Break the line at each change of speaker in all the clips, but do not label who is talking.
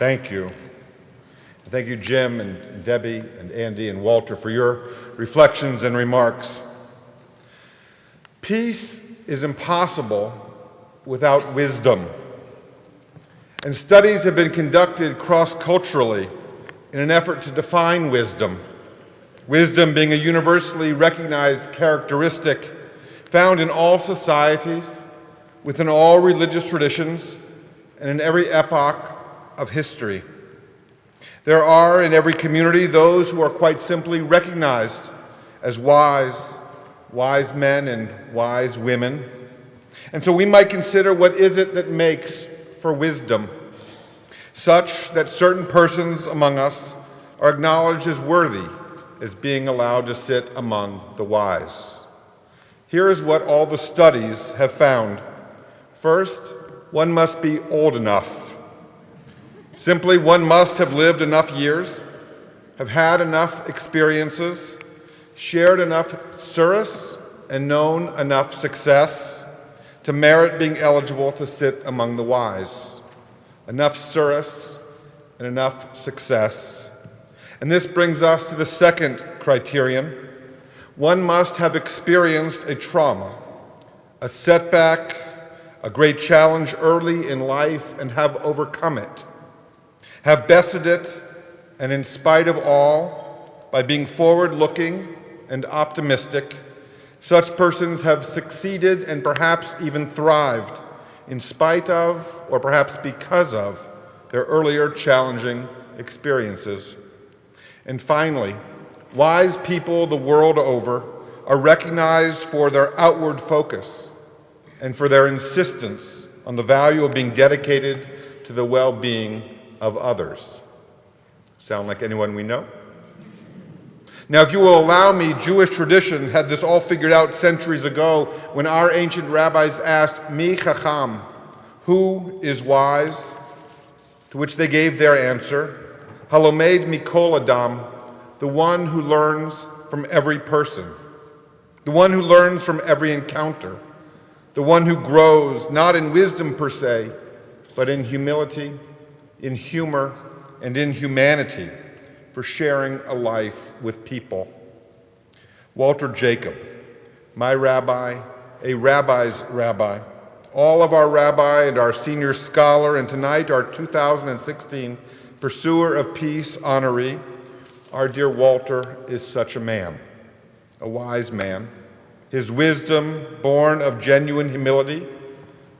thank you. And thank you, Jim and Debbie and Andy and Walter, for your reflections and remarks. Peace is impossible without wisdom. And studies have been conducted cross-culturally in an effort to define wisdom. Wisdom being a universally recognized characteristic found in all societies, within all religious traditions, and in every epoch of history. There are in every community those who are quite simply recognized as wise men and wise women. And so we might consider, what is it that makes for wisdom, such that certain persons among us are acknowledged as worthy as being allowed to sit among the wise. Here is what all the studies have found. First, one must be old enough. Simply, one must have lived enough years, have had enough experiences, shared enough service, and known enough success to merit being eligible to sit among the wise. Enough service and enough success. And this brings us to the second criterion. One must have experienced a trauma, a setback, a great challenge early in life, and have overcome it. Have bested it, and in spite of all, by being forward-looking and optimistic, such persons have succeeded and perhaps even thrived in spite of, or perhaps because of, their earlier challenging experiences. And finally, wise people the world over are recognized for their outward focus and for their insistence on the value of being dedicated to the well-being of others. Sound like anyone we know? Now, if you will allow me, Jewish tradition had this all figured out centuries ago when our ancient rabbis asked, Mi chacham, who is wise? To which they gave their answer, Halomed mikol adam, the one who learns from every person, the one who learns from every encounter, the one who grows not in wisdom per se, but in humility, in humor, and in humanity, for sharing a life with people. Walter Jacob, my rabbi, a rabbi's rabbi, all of our rabbi and our senior scholar, and tonight our 2016 Pursuer of Peace honoree, our dear Walter is such a man, a wise man. His wisdom born of genuine humility,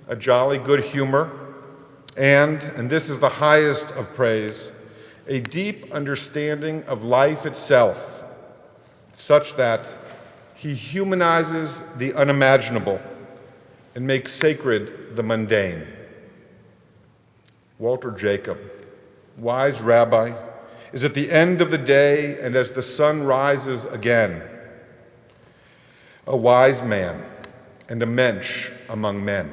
a jolly good humor, and this is the highest of praise, a deep understanding of life itself, such that he humanizes the unimaginable and makes sacred the mundane. Walter Jacob, wise rabbi, is at the end of the day and as the sun rises again, a wise man and a mensch among men.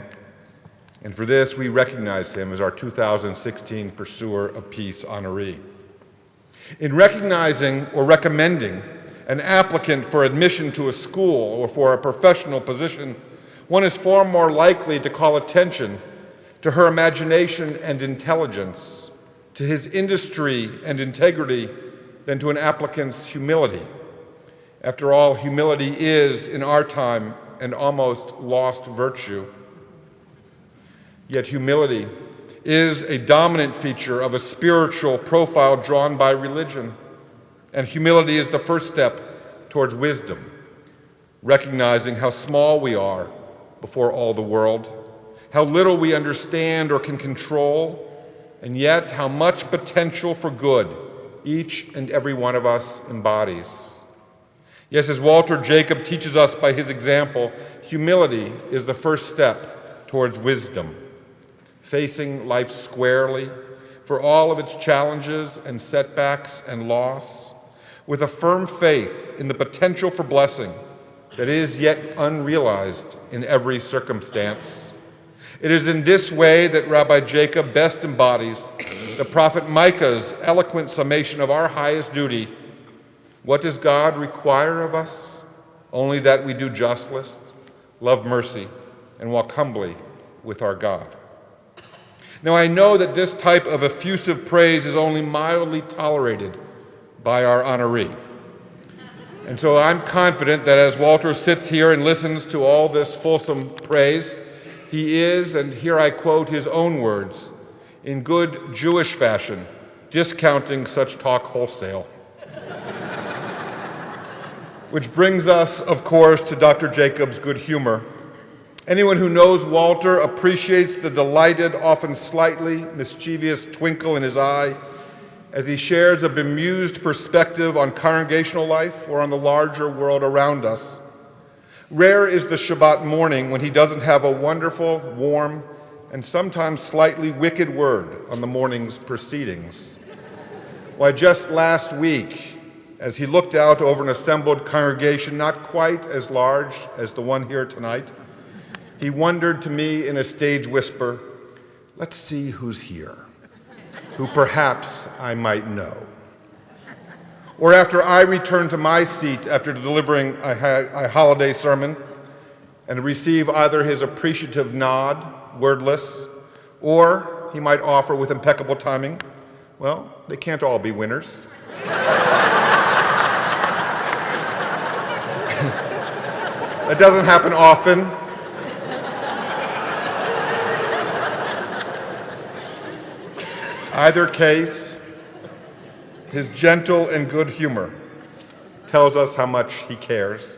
And for this, we recognize him as our 2016 Pursuer of Peace honoree. In recognizing or recommending an applicant for admission to a school or for a professional position, one is far more likely to call attention to her imagination and intelligence, to his industry and integrity, than to an applicant's humility. After all, humility is, in our time, an almost lost virtue. Yet humility is a dominant feature of a spiritual profile drawn by religion. And humility is the first step towards wisdom, recognizing how small we are before all the world, how little we understand or can control, and yet how much potential for good each and every one of us embodies. Yes, as Walter Jacob teaches us by his example, humility is the first step towards wisdom. Facing life squarely for all of its challenges and setbacks and loss, with a firm faith in the potential for blessing that is yet unrealized in every circumstance. It is in this way that Rabbi Jacob best embodies the prophet Micah's eloquent summation of our highest duty. What does God require of us? Only that we do justice, love mercy, and walk humbly with our God. Now, I know that this type of effusive praise is only mildly tolerated by our honoree. And so I'm confident that as Walter sits here and listens to all this fulsome praise, he is, and here I quote his own words, in good Jewish fashion, discounting such talk wholesale. Which brings us, of course, to Dr. Jacob's good humor. Anyone who knows Walter appreciates the delighted, often slightly mischievous twinkle in his eye as he shares a bemused perspective on congregational life or on the larger world around us. Rare is the Shabbat morning when he doesn't have a wonderful, warm, and sometimes slightly wicked word on the morning's proceedings. Why, just last week, as he looked out over an assembled congregation not quite as large as the one here tonight, he wondered to me in a stage whisper, "Let's see who's here, who perhaps I might know." Or after I returned to my seat after delivering a holiday sermon and receive either his appreciative nod, wordless, or he might offer with impeccable timing, "Well, they can't all be winners." That doesn't happen often. Either case, his gentle and good humor tells us how much he cares.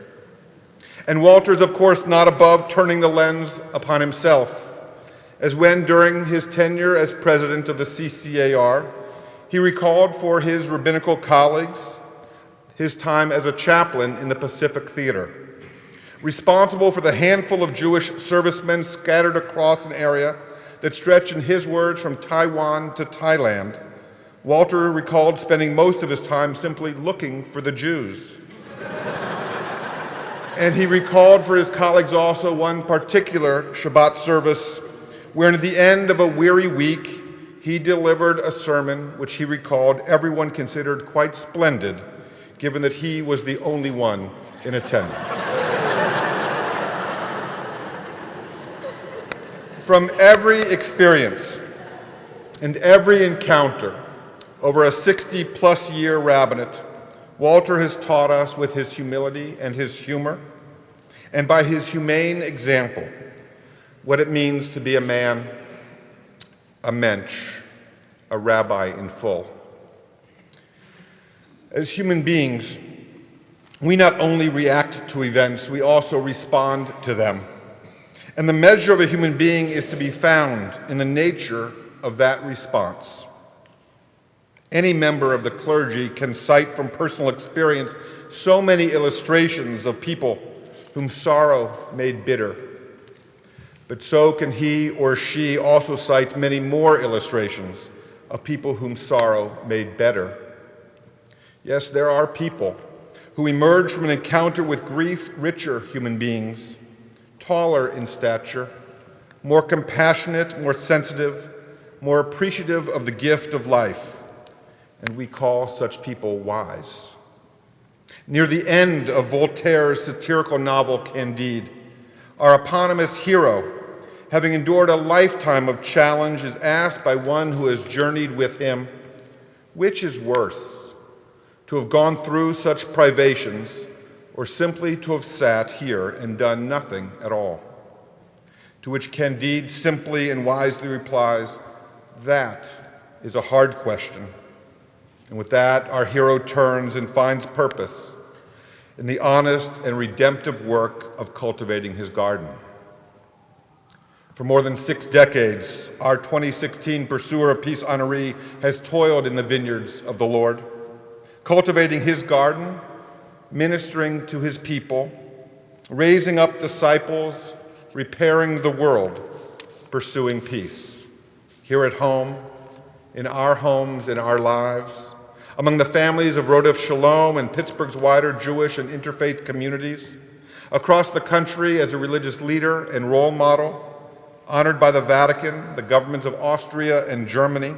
And Walter's, of course, not above turning the lens upon himself, as when, during his tenure as president of the CCAR, he recalled for his rabbinical colleagues his time as a chaplain in the Pacific Theater, responsible for the handful of Jewish servicemen scattered across an area that stretched, in his words, from Taiwan to Thailand. Walter recalled spending most of his time simply looking for the Jews. And he recalled for his colleagues also one particular Shabbat service where, at the end of a weary week, he delivered a sermon which he recalled everyone considered quite splendid, given that he was the only one in attendance. From every experience and every encounter over a 60-plus year rabbinate, Walter has taught us with his humility and his humor, and by his humane example, what it means to be a man, a mensch, a rabbi in full. As human beings, we not only react to events, we also respond to them. And the measure of a human being is to be found in the nature of that response. Any member of the clergy can cite from personal experience so many illustrations of people whom sorrow made bitter. But so can he or she also cite many more illustrations of people whom sorrow made better. Yes, there are people who emerge from an encounter with grief richer human beings, taller in stature, more compassionate, more sensitive, more appreciative of the gift of life, and we call such people wise. Near the end of Voltaire's satirical novel Candide, our eponymous hero, having endured a lifetime of challenge, is asked by one who has journeyed with him, which is worse, to have gone through such privations or simply to have sat here and done nothing at all? To which Candide simply and wisely replies, "That is a hard question." And with that, our hero turns and finds purpose in the honest and redemptive work of cultivating his garden. For more than 6 decades, our 2016 Pursuer of Peace honoree has toiled in the vineyards of the Lord, cultivating his garden, ministering to his people, raising up disciples, repairing the world, pursuing peace. Here at home, in our homes, in our lives, among the families of Rodef Shalom and Pittsburgh's wider Jewish and interfaith communities, across the country as a religious leader and role model, honored by the Vatican, the governments of Austria and Germany,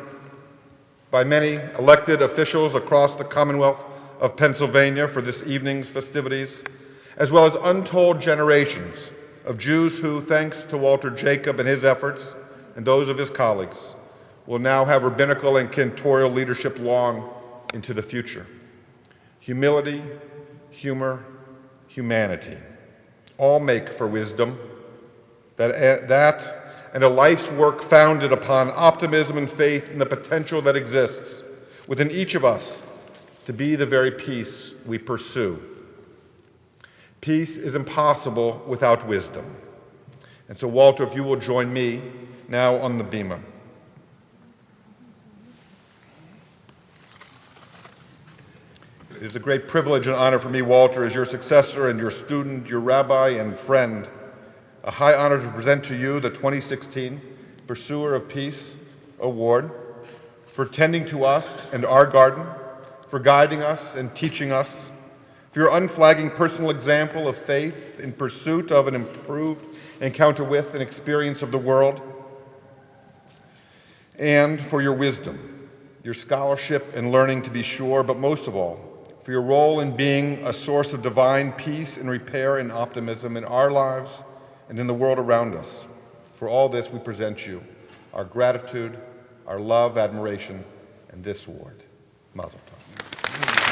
by many elected officials across the Commonwealth of Pennsylvania for this evening's festivities, as well as untold generations of Jews who, thanks to Walter Jacob and his efforts and those of his colleagues, will now have rabbinical and cantorial leadership long into the future. Humility, humor, humanity, all make for wisdom, that and a life's work founded upon optimism and faith in the potential that exists within each of us to be the very peace we pursue. Peace is impossible without wisdom. And so, Walter, if you will join me now on the bima. It is a great privilege and honor for me, Walter, as your successor and your student, your rabbi and friend, a high honor to present to you the 2016 Pursuer of Peace Award for tending to us and our garden, for guiding us and teaching us, for your unflagging personal example of faith in pursuit of an improved encounter with and experience of the world, and for your wisdom, your scholarship and learning to be sure, but most of all, for your role in being a source of divine peace and repair and optimism in our lives and in the world around us. For all this, we present you our gratitude, our love, admiration, and this award. Mazel tov.